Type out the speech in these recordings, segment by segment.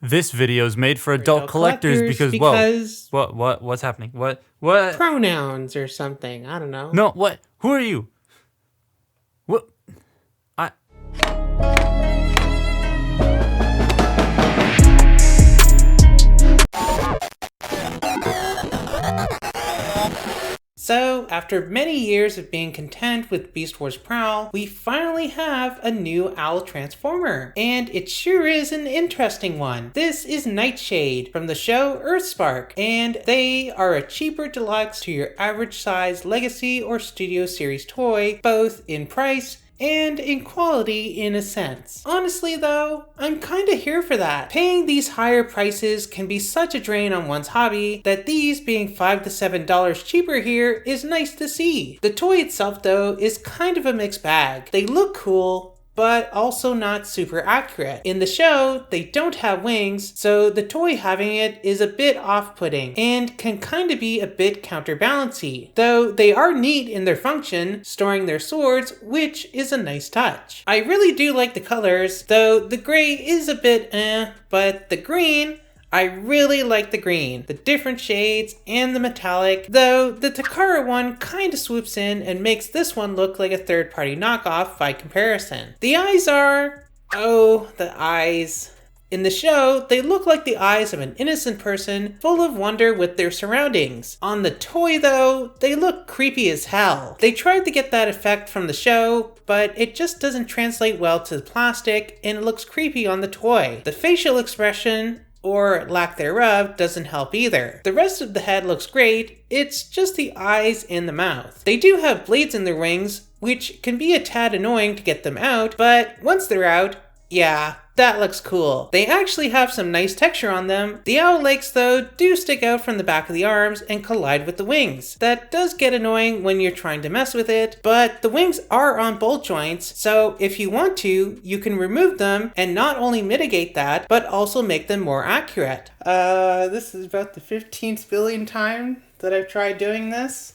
This video is made for adult collectors because what's happening? What? Pronouns or something. I don't know. No, what? Who are you? What? So, after many years of being content with Beast Wars Prowl, we finally have a new owl transformer. And it sure is an interesting one. This is Nightshade from the show Earthspark, and they are a cheaper deluxe to your average size Legacy or Studio Series toy, both in price and in quality in a sense. Honestly though, I'm kinda here for that. Paying these higher prices can be such a drain on one's hobby that these being $5 to $7 cheaper here is nice to see. The toy itself though is kind of a mixed bag. They look cool, but also not super accurate. In the show, they don't have wings, so the toy having it is a bit off-putting and can kind of be a bit counterbalancy, though they are neat in their function, storing their swords, which is a nice touch. I really do like the colors, though the gray is a bit but the green, I really like the green, the different shades, and the metallic, though the Takara one kinda swoops in and makes this one look like a third-party knockoff by comparison. The eyes are... oh, the eyes. In the show, they look like the eyes of an innocent person full of wonder with their surroundings. On the toy though, they look creepy as hell. They tried to get that effect from the show, but it just doesn't translate well to the plastic and it looks creepy on the toy. The facial expression, or lack thereof, doesn't help either. The rest of the head looks great, it's just the eyes and the mouth. They do have blades in their wings, which can be a tad annoying to get them out, but once they're out, yeah, that looks cool. They actually have some nice texture on them. The owl legs though do stick out from the back of the arms and collide with the wings. That does get annoying when you're trying to mess with it, but the wings are on bolt joints, so if you want to, you can remove them and not only mitigate that, but also make them more accurate. This is about the 15th billion time that I've tried doing this.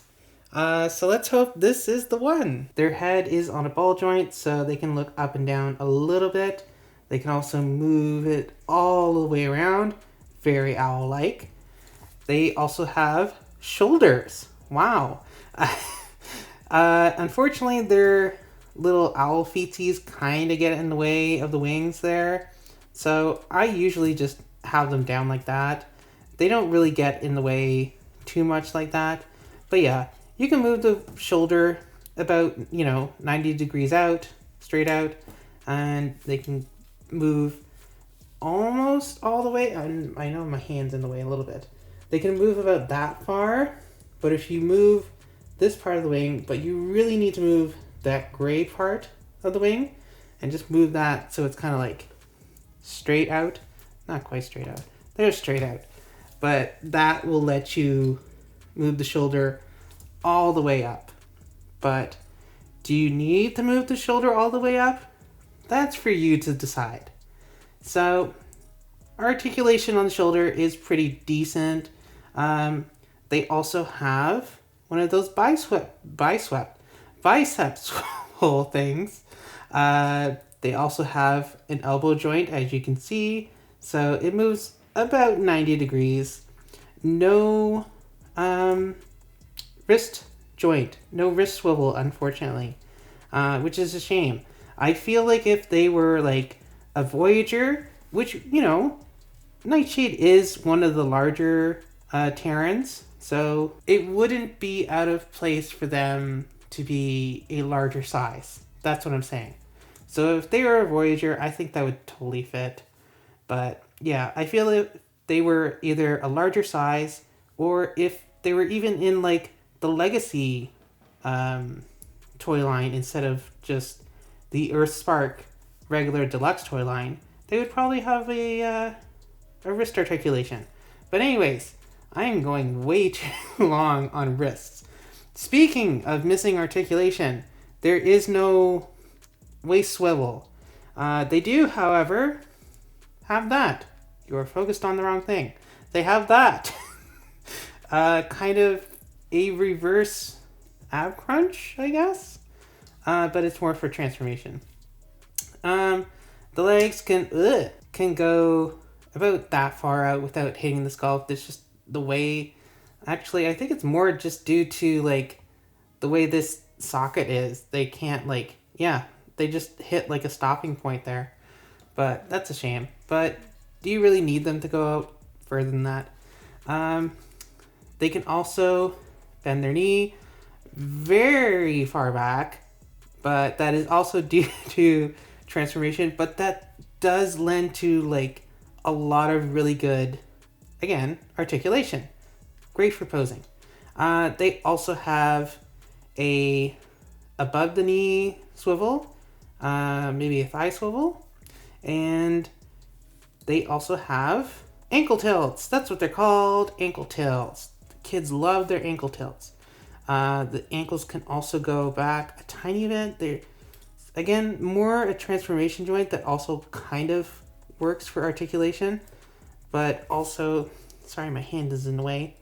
So let's hope this is the one. Their head is on a ball joint, so they can look up and down a little bit. They can also move it all the way around, very owl-like. They also have shoulders. Wow. Unfortunately, their little owl feetsies kind of get in the way of the wings there. So I usually just have them down like that. They don't really get in the way too much like that. But yeah, you can move the shoulder about, 90 degrees out, straight out, and they can move almost all the way. I know my hand's in the way a little bit. They can move about that far, but if you move this part of the wing, but you really need to move that gray part of the wing and just move that so it's kind of like straight out. Not quite straight out. They're straight out. But that will let you move the shoulder all the way up. But do you need to move the shoulder all the way up? That's for you to decide. So, articulation on the shoulder is pretty decent. They also have one of those bicep swivel things. They also have an elbow joint, as you can see. So it moves about 90 degrees. No wrist joint, no wrist swivel, unfortunately, which is a shame. I feel like if they were like a Voyager, which, Nightshade is one of the larger Terrans, so it wouldn't be out of place for them to be a larger size. That's what I'm saying. So if they were a Voyager, I think that would totally fit. But yeah, I feel if they were either a larger size, or if they were even in like the Legacy toy line instead of just the Earthspark regular deluxe toy line, they would probably have a wrist articulation. But anyways, I am going way too long on wrists. Speaking of missing articulation, there is no waist swivel. They do, however, have that. You are focused on the wrong thing. They have that. Kind of a reverse ab crunch, I guess. But it's more for transformation. The legs can go about that far out without hitting the skull. It's just the way, actually, I think it's more just due to like the way this socket is. They can't like, yeah, they just hit like a stopping point there. But that's a shame. But do you really need them to go out further than that? They can also bend their knee very far back, but that is also due to transformation. But that does lend to like a lot of really good, again, articulation. Great for posing. They also have a above the knee swivel, maybe a thigh swivel, and they also have ankle tilts. That's what they're called, ankle tilts. The kids love their ankle tilts. The ankles can also go back a tiny bit. They're, again, more a transformation joint that also kind of works for articulation, but also, sorry, my hand is in the way.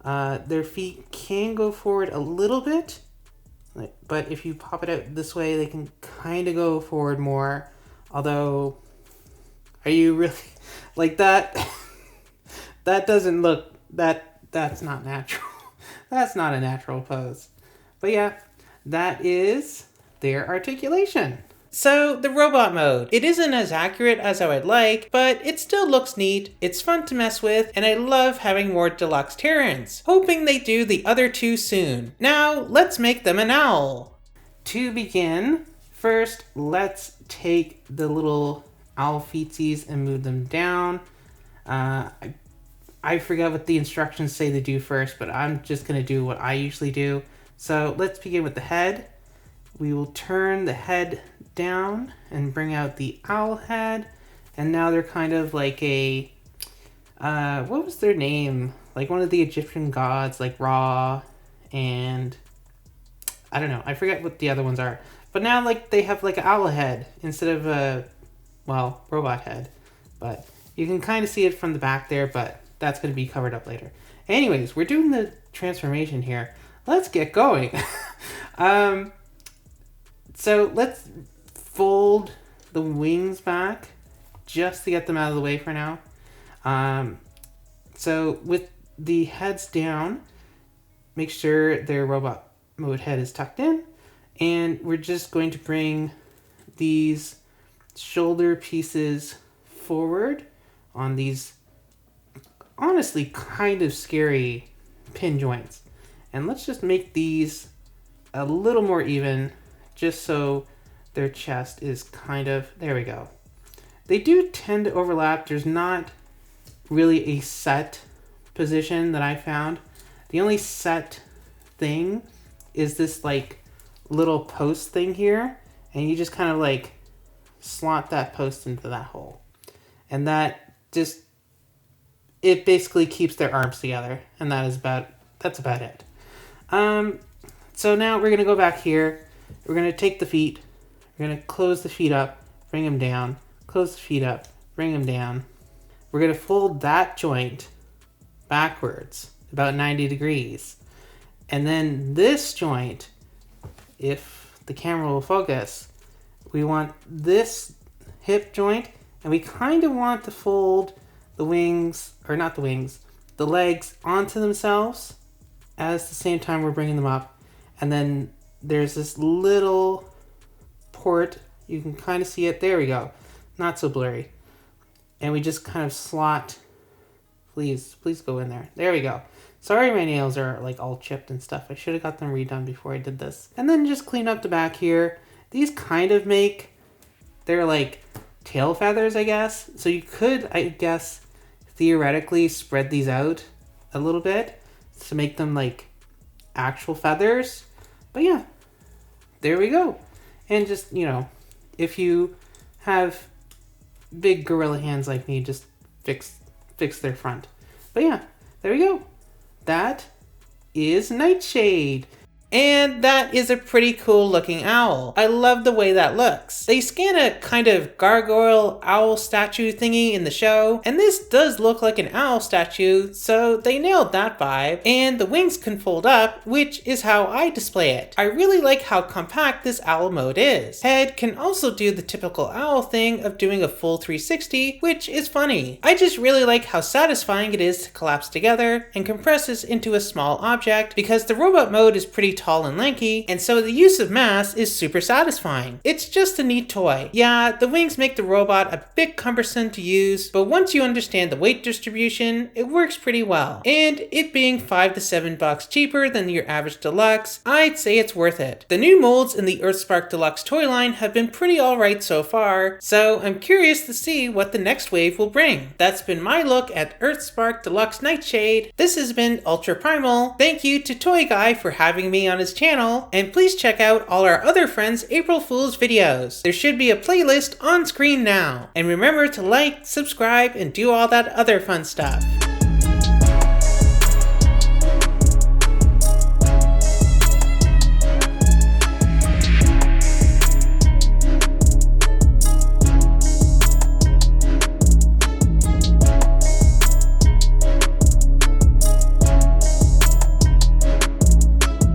Their feet can go forward a little bit, but if you pop it out this way, they can kind of go forward more. Although, are you really like that? That doesn't look, that's not natural. That's not a natural pose. But yeah, that is their articulation. So the robot mode, it isn't as accurate as I would like, but it still looks neat, it's fun to mess with, and I love having more deluxe Terrans. Hoping they do the other two soon. Now, let's make them an owl. To begin, first let's take the little owl feetsies and move them down. I forget what the instructions say to do first, but I'm just going to do what I usually do. So let's begin with the head. We will turn the head down and bring out the owl head. And now they're kind of like a, what was their name? Like one of the Egyptian gods, like Ra, and I don't know. I forget what the other ones are. But now like they have like an owl head instead of a, well, robot head. But you can kind of see it from the back there, but that's going to be covered up later. Anyways, we're doing the transformation here. Let's get going. So let's fold the wings back just to get them out of the way for now. So with the heads down, make sure their robot mode head is tucked in. And we're just going to bring these shoulder pieces forward on these honestly kind of scary pin joints. And let's just make these a little more even, just so their chest is kind of, there we go. They do tend to overlap. There's not really a set position that I found. The only set thing is this like little post thing here, and you just kind of like slot that post into that hole. And that just, it basically keeps their arms together, and that's about it. So now we're gonna go back here. We're gonna take the feet. We're gonna close the feet up, bring them down. Close the feet up, bring them down. We're gonna fold that joint backwards about 90 degrees, and then this joint, if the camera will focus, we want this hip joint, and we kind of want to fold the wings, or not the wings, the legs onto themselves as the same time we're bringing them up. And then there's this little port, you can kind of see it, there we go, not so blurry. And we just kind of slot, please go in there we go. Sorry my nails are like all chipped and stuff, I should have got them redone before I did this. And then just clean up the back here. These kind of make, they're like tail feathers, I guess. So you could, I guess, theoretically spread these out a little bit to make them like actual feathers. But yeah, there we go. And just, you know, if you have big gorilla hands like me, just fix their front. But yeah, there we go. That is Nightshade. And that is a pretty cool looking owl. I love the way that looks. They scan a kind of gargoyle owl statue thingy in the show, and this does look like an owl statue, so they nailed that vibe. And the wings can fold up, which is how I display it. I really like how compact this owl mode is. Head can also do the typical owl thing of doing a full 360, which is funny. I just really like how satisfying it is to collapse together and compress this into a small object, because the robot mode is pretty tall and lanky, and so the use of mass is super satisfying. It's just a neat toy. Yeah, the wings make the robot a bit cumbersome to use, but once you understand the weight distribution, it works pretty well. And it being $5 to $7 cheaper than your average deluxe, I'd say it's worth it. The new molds in the Earthspark Deluxe toy line have been pretty alright so far, so I'm curious to see what the next wave will bring. That's been my look at Earthspark Deluxe Nightshade. This has been Ultra Primal. Thank you to Toy Guy for having me on his channel, and please check out all our other friends' April Fool's videos. There should be a playlist on screen now. And remember to like, subscribe, and do all that other fun stuff.